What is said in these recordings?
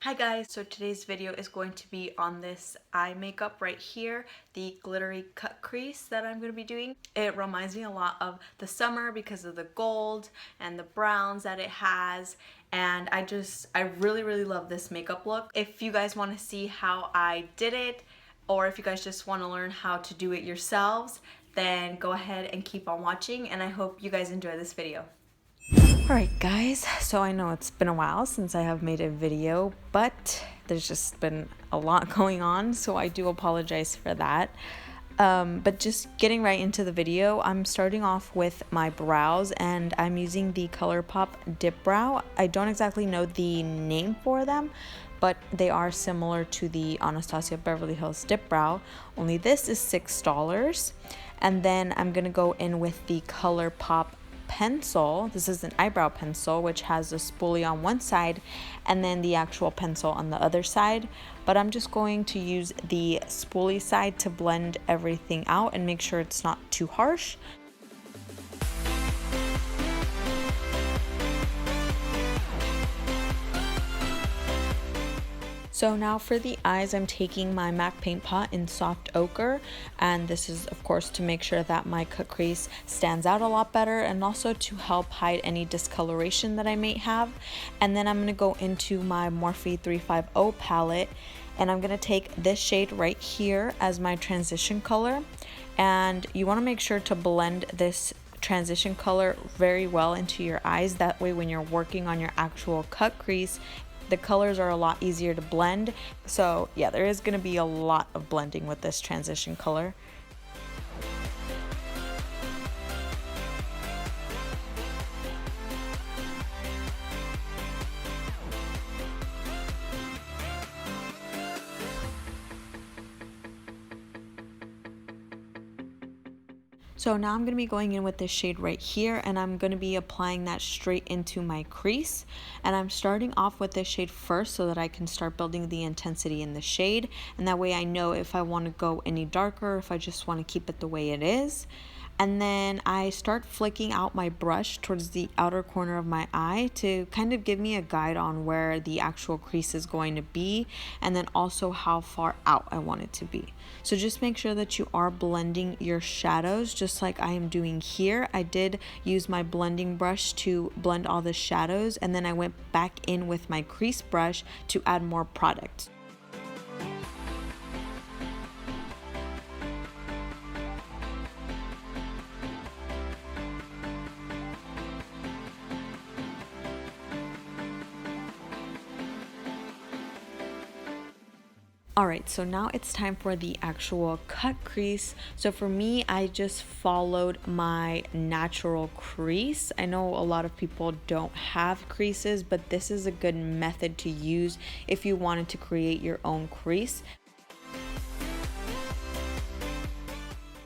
Hi guys, so today's video is going to be on this eye makeup right here, the glittery cut crease that I'm going to be doing. It reminds me a lot of the summer because of the gold and the browns that it has, and I really love this makeup look. If you guys want to see how I did it, or if you guys just want to learn how to do it yourselves, then go ahead and keep on watching, and I hope you guys enjoy this video. Alright guys, so I know it's been a while since I have made a video, but there's just been a lot going on, so I do apologize for that. But just getting right into the video, I'm starting off with my brows and I'm using the Colourpop Dip Brow. I don't exactly know the name for them, but they are similar to the Anastasia Beverly Hills Dip Brow, only this is $6. And then I'm going to go in with the Colourpop pencil. This is an eyebrow pencil which has a spoolie on one side and then the actual pencil on the other side, but I'm just going to use the spoolie side to blend everything out and make sure it's not too harsh. So now for the eyes, I'm taking my MAC paint pot in soft ochre, and this is of course to make sure that my cut crease stands out a lot better and also to help hide any discoloration that I may have. And then I'm going to go into my Morphe 350 palette, and I'm going to take this shade right here as my transition color, and you want to make sure to blend this transition color very well into your eyes. That way when you're working on your actual cut crease, the colors are a lot easier to blend. So yeah, there is going to be a lot of blending with this transition color. So now I'm going to be going in with this shade right here, and I'm going to be applying that straight into my crease. And I'm starting off with this shade first so that I can start building the intensity in the shade, and that way I know if I want to go any darker, if I just want to keep it the way it is. And then I start flicking out my brush towards the outer corner of my eye to kind of give me a guide on where the actual crease is going to be, and then also how far out I want it to be. So just make sure that you are blending your shadows just like I am doing here. I did use my blending brush to blend all the shadows, and then I went back in with my crease brush to add more product. Alright, so now it's time for the actual cut crease. So for me, I just followed my natural crease. I know a lot of people don't have creases, but this is a good method to use if you wanted to create your own crease.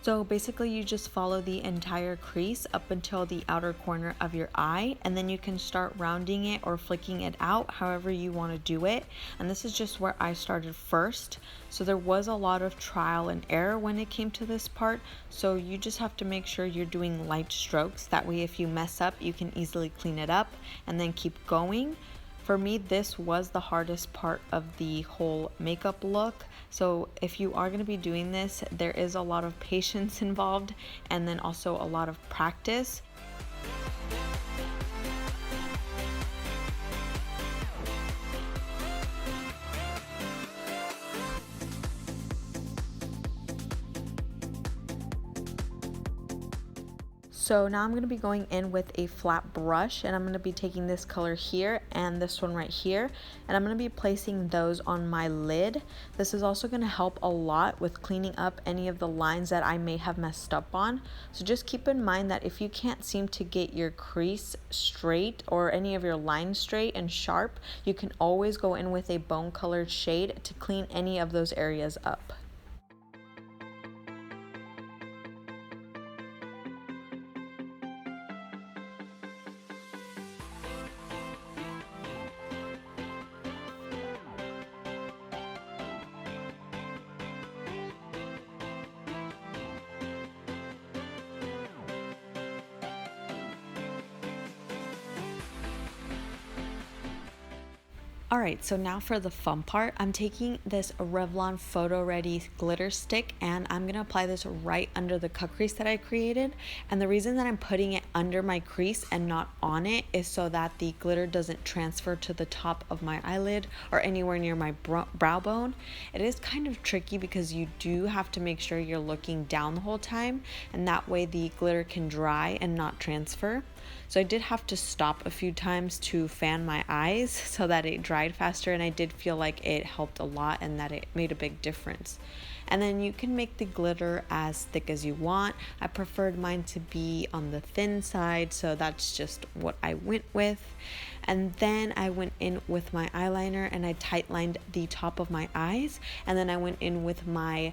So basically you just follow the entire crease up until the outer corner of your eye, and then you can start rounding it or flicking it out however you want to do it. And this is just where I started first. So there was a lot of trial and error when it came to this part. So you just have to make sure you're doing light strokes. That way if you mess up, you can easily clean it up and then keep going. For me, this was the hardest part of the whole makeup look. So if you are going to be doing this, there is a lot of patience involved and then also a lot of practice. So now I'm going to be going in with a flat brush, and I'm going to be taking this color here and this one right here, and I'm going to be placing those on my lid. This is also going to help a lot with cleaning up any of the lines that I may have messed up on. So just keep in mind that if you can't seem to get your crease straight or any of your lines straight and sharp, you can always go in with a bone colored shade to clean any of those areas up. Alright, so now for the fun part, I'm taking this Revlon photoready glitter stick and I'm going to apply this right under the cut crease that I created. And the reason that I'm putting it under my crease and not on it is so that the glitter doesn't transfer to the top of my eyelid or anywhere near my brow bone. It is kind of tricky because you do have to make sure you're looking down the whole time, and that way the glitter can dry and not transfer. So I did have to stop a few times to fan my eyes so that it dried faster, and I did feel like it helped a lot and that it made a big difference. And then you can make the glitter as thick as you want. I preferred mine to be on the thin side, so that's just what I went with. And then I went in with my eyeliner and I tight lined the top of my eyes, and then I went in with my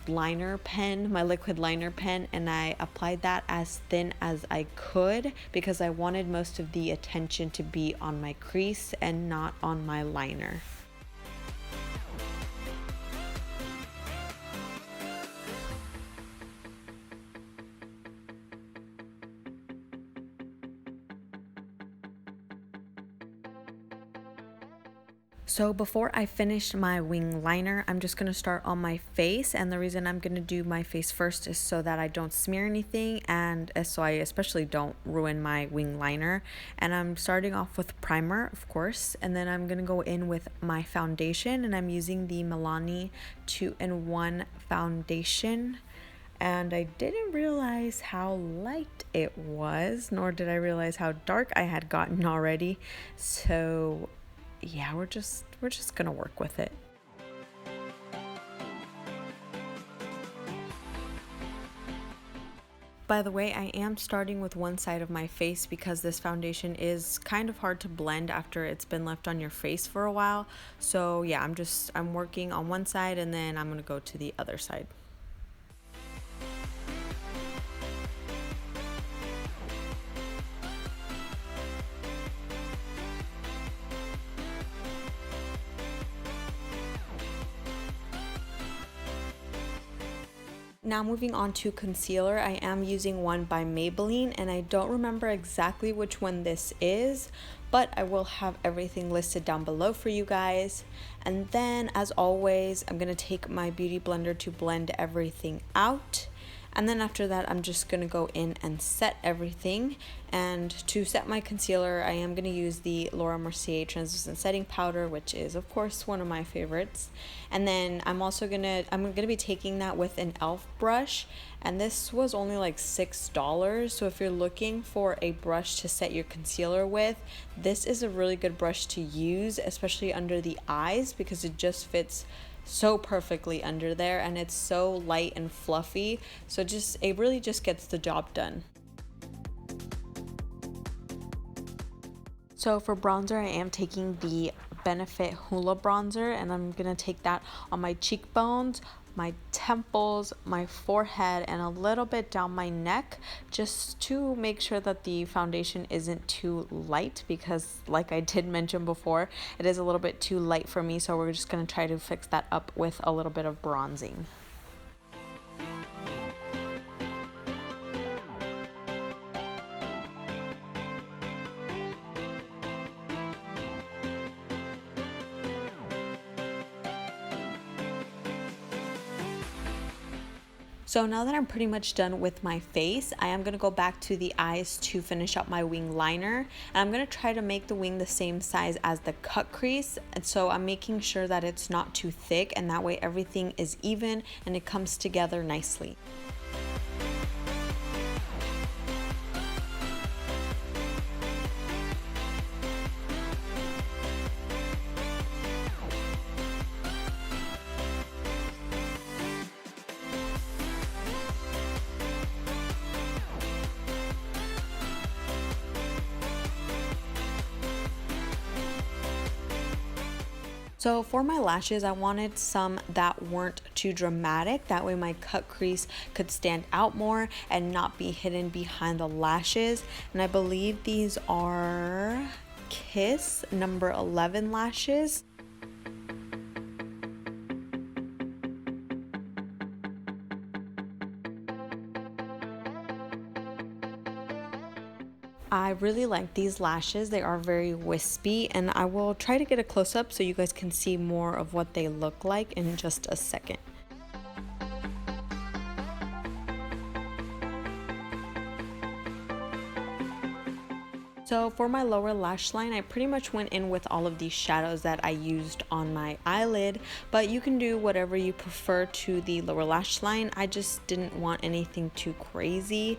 liner pen, my liquid liner pen, and I applied that as thin as I could because I wanted most of the attention to be on my crease and not on my liner. So before I finish my wing liner, I'm just going to start on my face, and the reason I'm going to do my face first is so that I don't smear anything, and so I especially don't ruin my wing liner. And I'm starting off with primer, of course, and then I'm going to go in with my foundation, and I'm using the Milani 2-in-1 foundation. And I didn't realize how light it was, nor did I realize how dark I had gotten already. So yeah, we're just gonna work with it. By the way, I am starting with one side of my face because this foundation is kind of hard to blend after it's been left on your face for a while. So yeah, I'm working on one side and then I'm gonna go to the other side. Now moving on to concealer, I am using one by Maybelline, and I don't remember exactly which one this is, but I will have everything listed down below for you guys. And then, as always, I'm going to take my beauty blender to blend everything out. And then after that, I'm just going to go in and set everything. And to set my concealer, I am going to use the Laura Mercier Translucent Setting Powder, which is, of course, one of my favorites. And then I'm going to be taking that with an e.l.f. brush. And this was only like $6. So if you're looking for a brush to set your concealer with, this is a really good brush to use, especially under the eyes, because it just fits so perfectly under there and it's so light and fluffy, so it really just gets the job done. So for bronzer, I am taking the Benefit Hoolah bronzer, and I'm gonna take that on my cheekbones, my temples, my forehead, and a little bit down my neck, just to make sure that the foundation isn't too light, because like I did mention before, it is a little bit too light for me, so we're just gonna try to fix that up with a little bit of bronzing. So now that I'm pretty much done with my face, I am going to go back to the eyes to finish up my wing liner. And I'm going to try to make the wing the same size as the cut crease. And so I'm making sure that it's not too thick, and that way everything is even and it comes together nicely. So for my lashes, I wanted some that weren't too dramatic. That way my cut crease could stand out more and not be hidden behind the lashes. And I believe these are Kiss number 11 lashes. I really like these lashes. They are very wispy, and I will try to get a close-up so you guys can see more of what they look like in just a second. So for my lower lash line, I pretty much went in with all of these shadows that I used on my eyelid, but you can do whatever you prefer to the lower lash line. I just didn't want anything too crazy,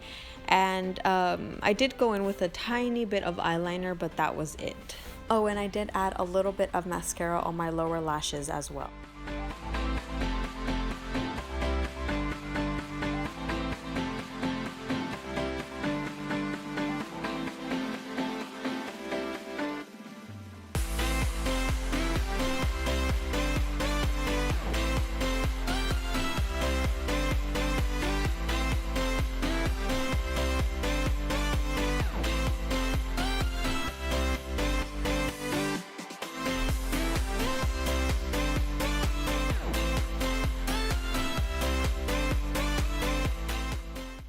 and I did go in with a tiny bit of eyeliner, but that was it. Oh, and I did add a little bit of mascara on my lower lashes as well.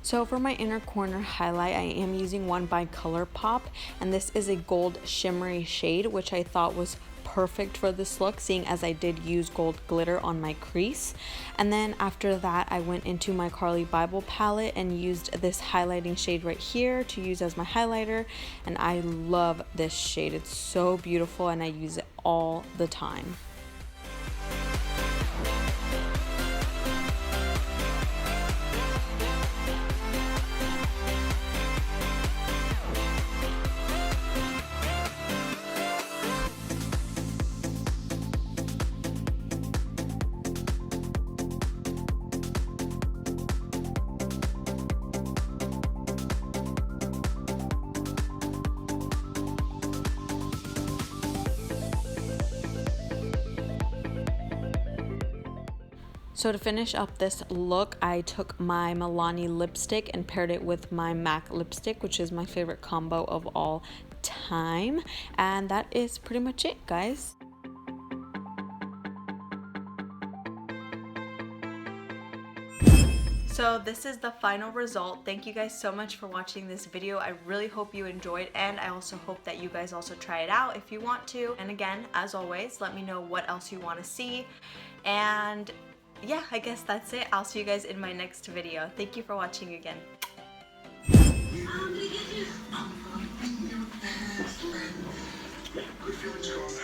So for my inner corner highlight, I am using one by Colourpop, and this is a gold shimmery shade, which I thought was perfect for this look, seeing as I did use gold glitter on my crease. And then after that, I went into my Carli Bybel palette and used this highlighting shade right here to use as my highlighter, and I love this shade. It's so beautiful and I use it all the time. So to finish up this look, I took my Milani lipstick and paired it with my MAC lipstick, which is my favorite combo of all time. And that is pretty much it, guys. So this is the final result. Thank you guys so much for watching this video. I really hope you enjoyed, and I also hope that you guys also try it out if you want to. And again, as always, let me know what else you want to see. And yeah, I guess that's it. I'll see you guys in my next video. Thank you for watching again. Good feelings